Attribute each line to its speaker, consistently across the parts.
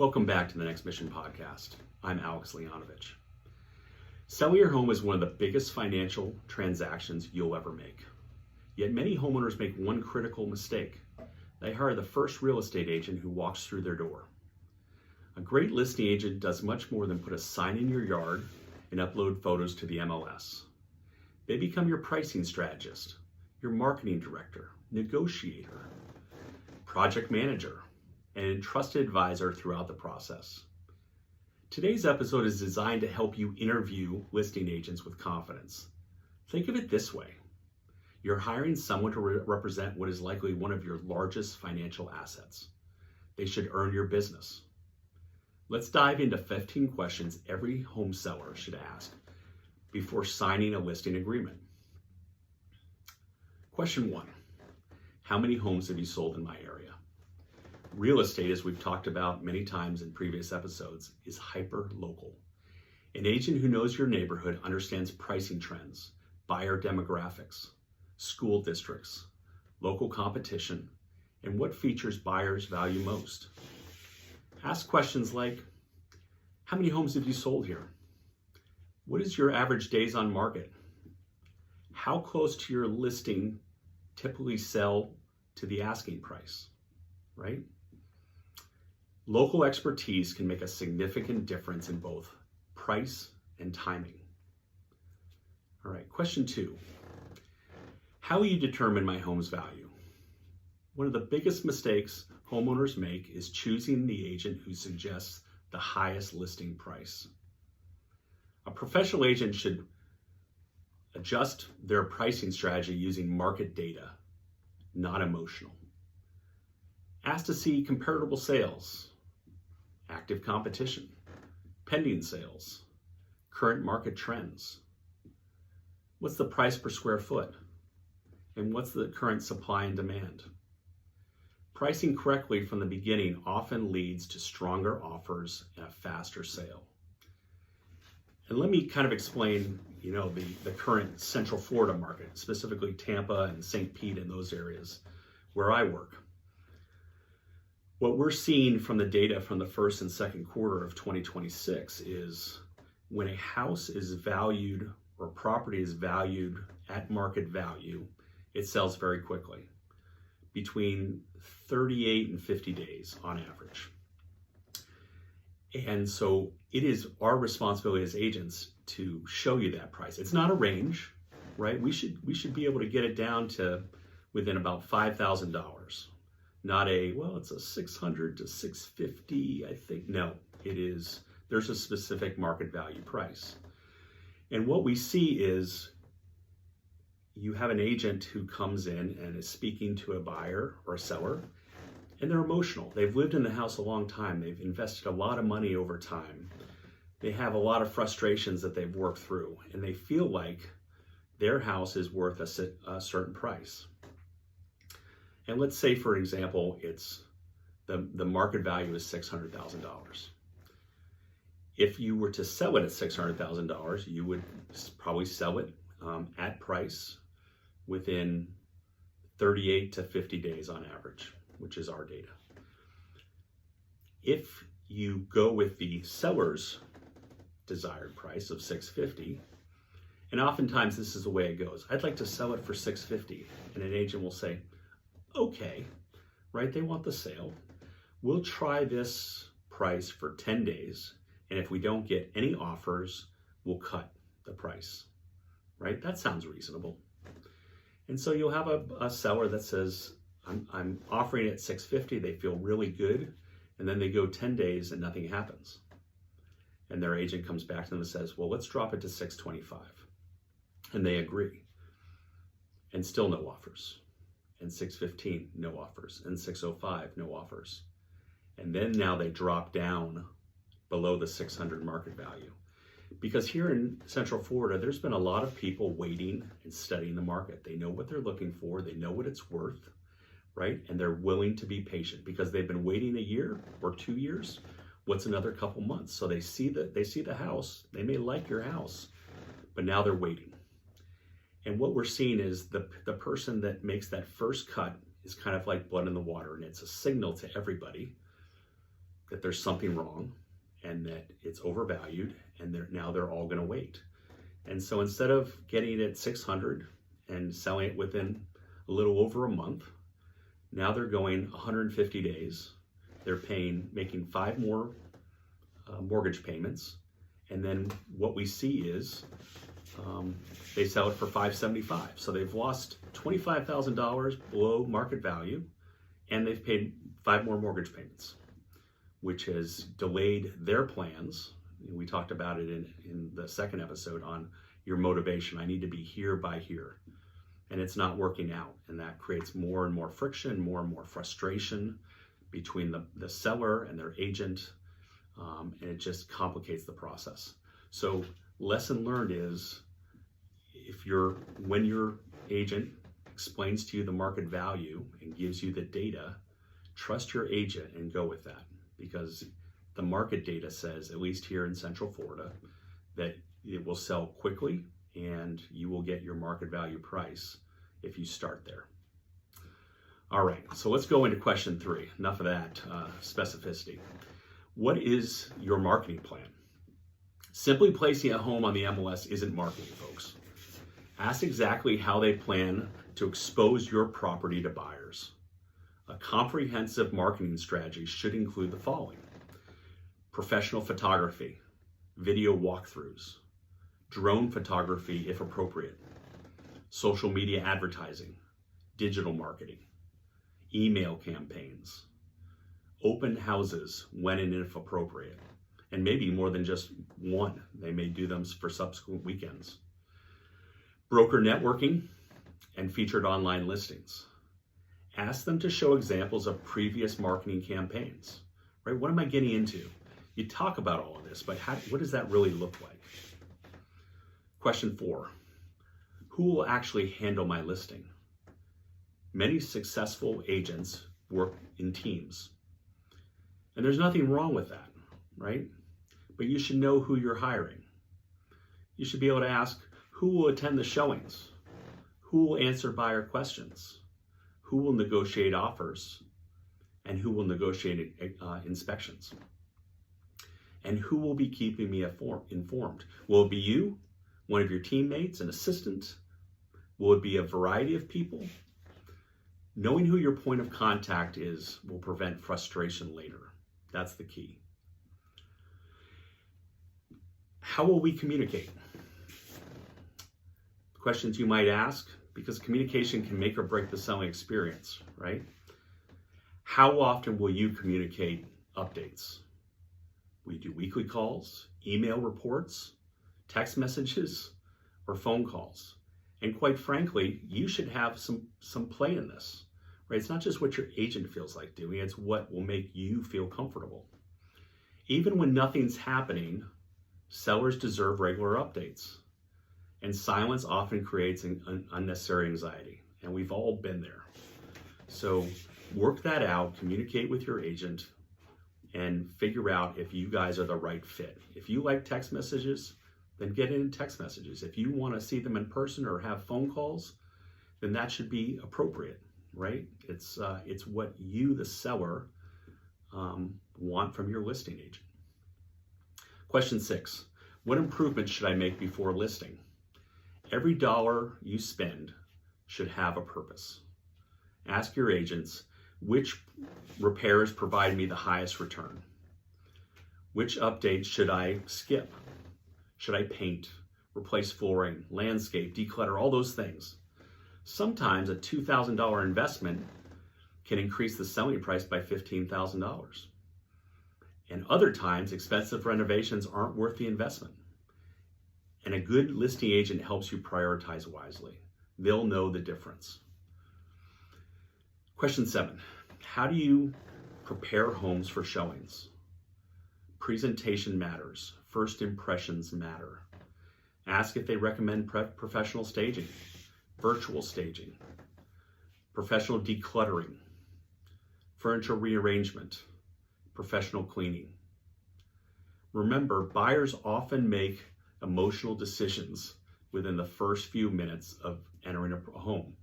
Speaker 1: Welcome back to the Next Mission podcast. I'm Alex Leonovich. Selling your home is one of the biggest financial transactions you'll ever make. Yet many homeowners make one critical mistake. They hire the first real estate agent who walks through their door. A great listing agent does much more than put a sign in your yard and upload photos to the MLS. They become your pricing strategist, your marketing director, negotiator, project manager, and trusted advisor throughout the process. Today's episode is designed to help you interview listing agents with confidence. Think of it this way. You're hiring someone to represent what is likely one of your largest financial assets. They should earn your business. Let's dive into 15 questions every home seller should ask before signing a listing agreement. Question 1. How many homes have you sold in my area? Real estate, as we've talked about many times in previous episodes, is hyper-local. An agent who knows your neighborhood understands pricing trends, buyer demographics, school districts, local competition, and what features buyers value most. Ask questions like, how many homes have you sold here? What is your average days on market? How close to your listing typically sell to the asking price, right? Local expertise can make a significant difference in both price and timing. All right, question 2. How will you determine my home's value? One of the biggest mistakes homeowners make is choosing the agent who suggests the highest listing price. A professional agent should adjust their pricing strategy using market data, not emotional. Ask to see comparable sales, active competition, pending sales, current market trends. What's the price per square foot? And what's the current supply and demand? Pricing correctly from the beginning often leads to stronger offers and a faster sale. And let me kind of explain, the current Central Florida market, specifically Tampa and St. Pete and those areas where I work. What we're seeing from the data from the first and second quarter of 2026 is when a house is valued or property is valued at market value, it sells very quickly, between 38 and 50 days on average. And so it is our responsibility as agents to show you that price. It's not a range, right? We should be able to get it down to within about $5,000. Not it's a $600 to $650, I think. No, there's a specific market value price. And what we see is you have an agent who comes in and is speaking to a buyer or a seller, and they're emotional. They've lived in the house a long time. They've invested a lot of money over time. They have a lot of frustrations that they've worked through, and they feel like their house is worth a certain price. And let's say, for example, it's the market value is $600,000. If you were to sell it at $600,000, you would probably sell it at price within 38 to 50 days on average, which is our data. If you go with the seller's desired price of $650, and oftentimes this is the way it goes. I'd like to sell it for $650, and an agent will say, okay, right? They want the sale. We'll try this price for 10 days. And if we don't get any offers, we'll cut the price, right? That sounds reasonable. And so you'll have a seller that says, I'm offering it $650. They feel really good. And then they go 10 days and nothing happens. And their agent comes back to them and says, well, let's drop it to $625. And they agree. And still no offers. And $615, no offers. And $605, no offers. And then now they drop down below the $600 market value. Because here in Central Florida, there's been a lot of people waiting and studying the market. They know what they're looking for. They know what it's worth, right? And they're willing to be patient because they've been waiting a year or 2 years. What's another couple months? So they see the house. They may like your house, but now they're waiting. And what we're seeing is the person that makes that first cut is kind of like blood in the water, and it's a signal to everybody that there's something wrong and that it's overvalued, and now they're all going to wait. And so instead of getting it at 600 and selling it within a little over a month, now they're going 150 days. They're making 5 more mortgage payments, and then what we see is they sell it for $575. So they've lost $25,000 below market value, and they've paid 5 more mortgage payments, which has delayed their plans. We talked about it in the second episode on your motivation. I need to be here by here. And it's not working out. And that creates more and more friction, more and more frustration between the seller and their agent. And it just complicates the process. So lesson learned is, when your agent explains to you the market value and gives you the data, trust your agent and go with that, because the market data says, at least here in Central Florida, that it will sell quickly and you will get your market value price if you start there. All right, so let's go into question 3. Enough of that specificity. What is your marketing plan? Simply placing a home on the MLS isn't marketing, folks. Ask exactly how they plan to expose your property to buyers. A comprehensive marketing strategy should include the following: professional photography, video walkthroughs, drone photography if appropriate, social media advertising, digital marketing, email campaigns, open houses when and if appropriate, and maybe more than just one. They may do them for subsequent weekends. Broker networking and featured online listings. Ask them to show examples of previous marketing campaigns, right? What am I getting into? You talk about all of this, but what does that really look like? Question 4, who will actually handle my listing? Many successful agents work in teams, and there's nothing wrong with that, right? But you should know who you're hiring. You should be able to ask, who will attend the showings? Who will answer buyer questions? Who will negotiate offers? And who will negotiate inspections? And who will be keeping me informed? Will it be you, one of your teammates, an assistant? Will it be a variety of people? Knowing who your point of contact is will prevent frustration later. That's the key. How will we communicate? Questions you might ask, because communication can make or break the selling experience, right? How often will you communicate updates? Will you do weekly calls, email reports, text messages, or phone calls? And quite frankly, you should have some play in this, right? It's not just what your agent feels like doing, it's what will make you feel comfortable. Even when nothing's happening, sellers deserve regular updates. And silence often creates an unnecessary anxiety, and we've all been there. So work that out, communicate with your agent, and figure out if you guys are the right fit. If you like text messages, then get in text messages. If you want to see them in person or have phone calls, then that should be appropriate, right? It's what you, the seller, want from your listing agent. Question 6, what improvements should I make before listing? Every dollar you spend should have a purpose. Ask your agents, which repairs provide me the highest return? Which updates should I skip? Should I paint, replace flooring, landscape, declutter, all those things? Sometimes a $2,000 investment can increase the selling price by $15,000. And other times, expensive renovations aren't worth the investment. And a good listing agent helps you prioritize wisely. They'll know the difference. Question 7, how do you prepare homes for showings? Presentation matters. First impressions matter. Ask if they recommend professional staging, virtual staging, professional decluttering, furniture rearrangement, professional cleaning. Remember, buyers often make emotional decisions within the first few minutes of entering a home.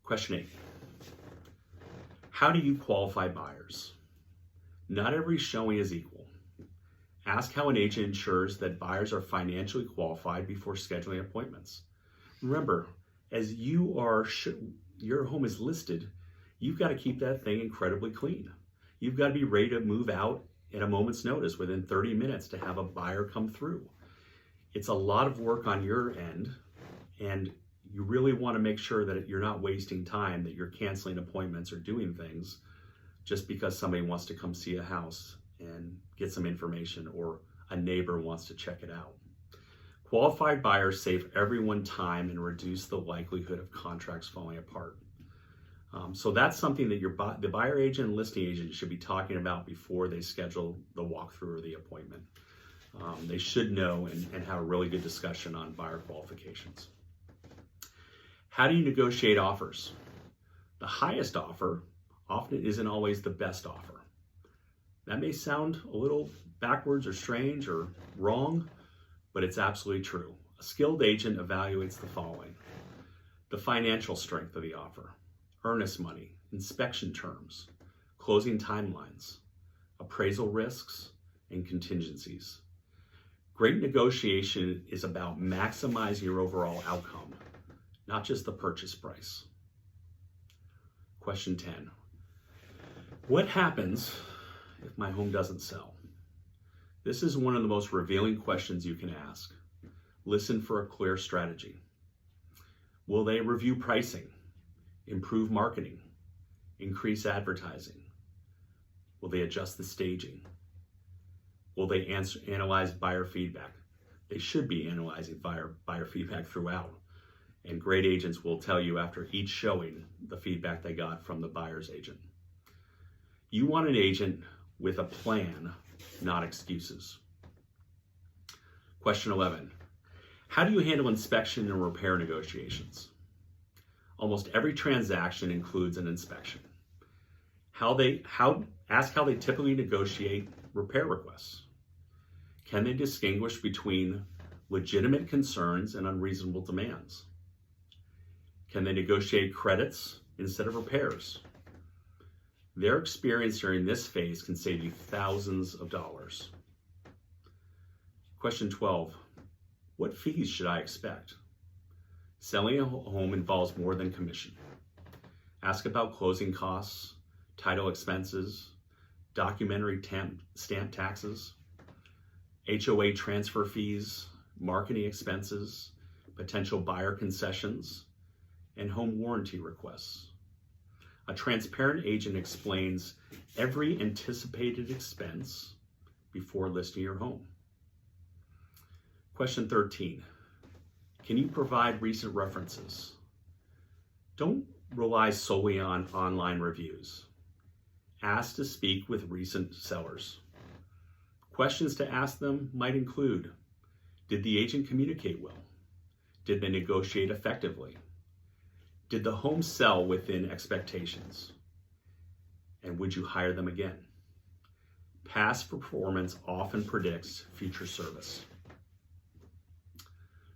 Speaker 1: Question 8, How do you qualify buyers? Not every showing is equal. Ask how an agent ensures that buyers are financially qualified before scheduling appointments. Remember, as your home is listed, you've got to keep that thing incredibly clean. You've got to be ready to move out at a moment's notice within 30 minutes to have a buyer come through. It's a lot of work on your end, and you really want to make sure that you're not wasting time, that you're canceling appointments or doing things just because somebody wants to come see a house and get some information, or a neighbor wants to check it out. Qualified buyers save everyone time and reduce the likelihood of contracts falling apart. So that's something that the buyer agent and listing agent should be talking about before they schedule the walkthrough or the appointment. They should know and have a really good discussion on buyer qualifications. How do you negotiate offers? The highest offer often isn't always the best offer. That may sound a little backwards or strange or wrong, but it's absolutely true. A skilled agent evaluates the following: the financial strength of the offer, earnest money, inspection terms, closing timelines, appraisal risks, and contingencies. Great negotiation is about maximizing your overall outcome, not just the purchase price. Question 10. What happens if my home doesn't sell? This is one of the most revealing questions you can ask. Listen for a clear strategy. Will they review pricing, improve marketing, increase advertising? Will they adjust the staging? Will they analyze buyer feedback? They should be analyzing buyer feedback throughout. And great agents will tell you after each showing the feedback they got from the buyer's agent. You want an agent with a plan, not excuses. Question 11. How do you handle inspection and repair negotiations? Almost every transaction includes an inspection. Ask how they typically negotiate repair requests. Can they distinguish between legitimate concerns and unreasonable demands? Can they negotiate credits instead of repairs? Their experience during this phase can save you thousands of dollars. Question 12. What fees should I expect? Selling a home involves more than commission. Ask about closing costs, title expenses, documentary stamp taxes, HOA transfer fees, marketing expenses, potential buyer concessions, and home warranty requests. A transparent agent explains every anticipated expense before listing your home. Question 13. Can you provide recent references? Don't rely solely on online reviews. Ask to speak with recent sellers. Questions to ask them might include: did the agent communicate well? Did they negotiate effectively? Did the home sell within expectations? And would you hire them again? Past performance often predicts future service.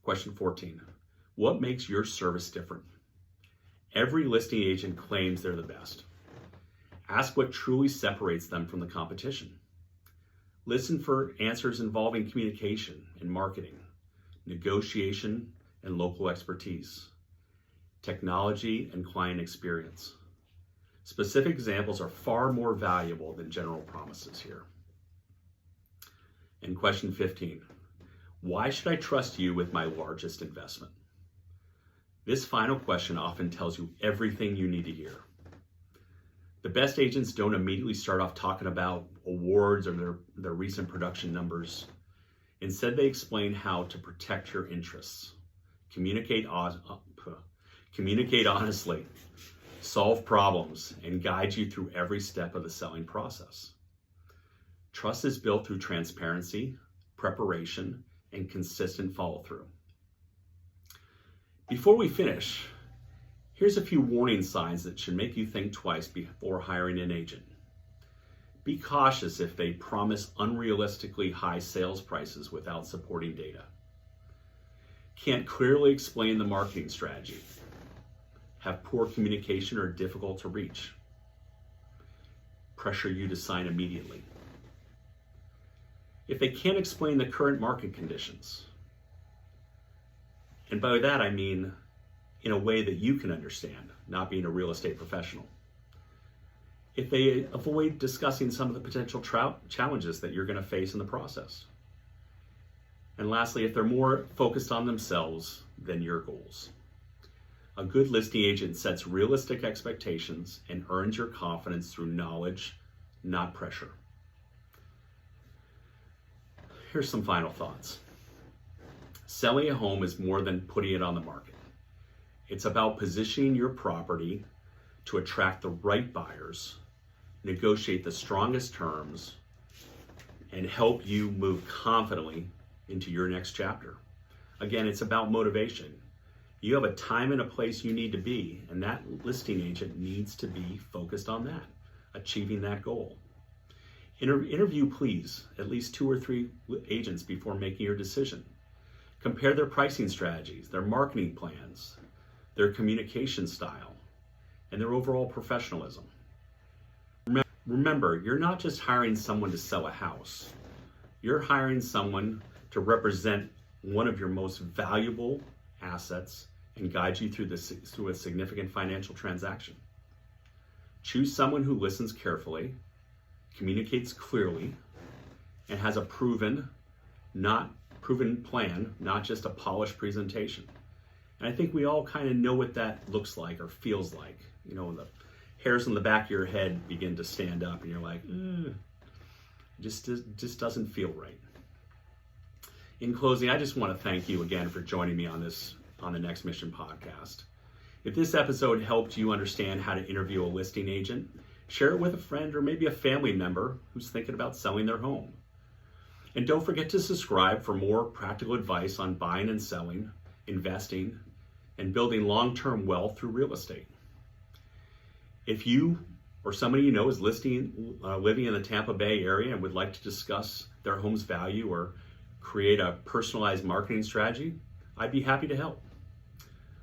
Speaker 1: Question 14. What makes your service different? Every listing agent claims they're the best. Ask what truly separates them from the competition. Listen for answers involving communication and marketing, negotiation and local expertise, technology and client experience. Specific examples are far more valuable than general promises here. And question 15. Why should I trust you with my largest investment? This final question often tells you everything you need to hear. The best agents don't immediately start off talking about awards or their recent production numbers. Instead, they explain how to protect your interests, communicate honestly, solve problems, and guide you through every step of the selling process. Trust is built through transparency, preparation, and consistent follow-through. Before we finish, here's a few warning signs that should make you think twice before hiring an agent. Be cautious if they promise unrealistically high sales prices without supporting data. Can't clearly explain the marketing strategy. Have poor communication or difficult to reach. pressure you to sign immediately. If they can't explain the current market conditions, and by that I mean in a way that you can understand, not being a real estate professional. If they avoid discussing some of the potential challenges that you're going to face in the process. And lastly, if they're more focused on themselves than your goals. A good listing agent sets realistic expectations and earns your confidence through knowledge, not pressure. Here's some final thoughts. Selling a home is more than putting it on the market. It's about positioning your property to attract the right buyers, negotiate the strongest terms, and help you move confidently into your next chapter. Again, it's about motivation. You have a time and a place you need to be, and that listing agent needs to be focused on that, achieving that goal. Interview, please, at least 2 or 3 agents before making your decision. Compare their pricing strategies, their marketing plans, their communication style, and their overall professionalism. Remember, you're not just hiring someone to sell a house. You're hiring someone to represent one of your most valuable assets and guide you through a significant financial transaction. Choose someone who listens carefully, communicates clearly, and has a proven plan, not just a polished presentation. And I think we all kind of know what that looks like or feels like. You know, the hairs on the back of your head begin to stand up and you're like, just doesn't feel right. In closing, I just want to thank you again for joining me on the Next Mission podcast. If this episode helped you understand how to interview a listing agent, share it with a friend or maybe a family member who's thinking about selling their home. And don't forget to subscribe for more practical advice on buying and selling, investing, and building long-term wealth through real estate. If you or somebody you know is living in the Tampa Bay area and would like to discuss their home's value or create a personalized marketing strategy, I'd be happy to help.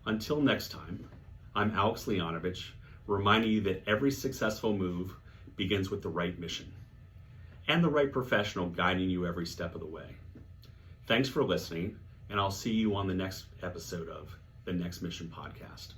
Speaker 1: Until next time, I'm Alex Leonovich, reminding you that every successful move begins with the right mission and the right professional guiding you every step of the way. Thanks for listening, and I'll see you on the next episode of the Next Mission podcast.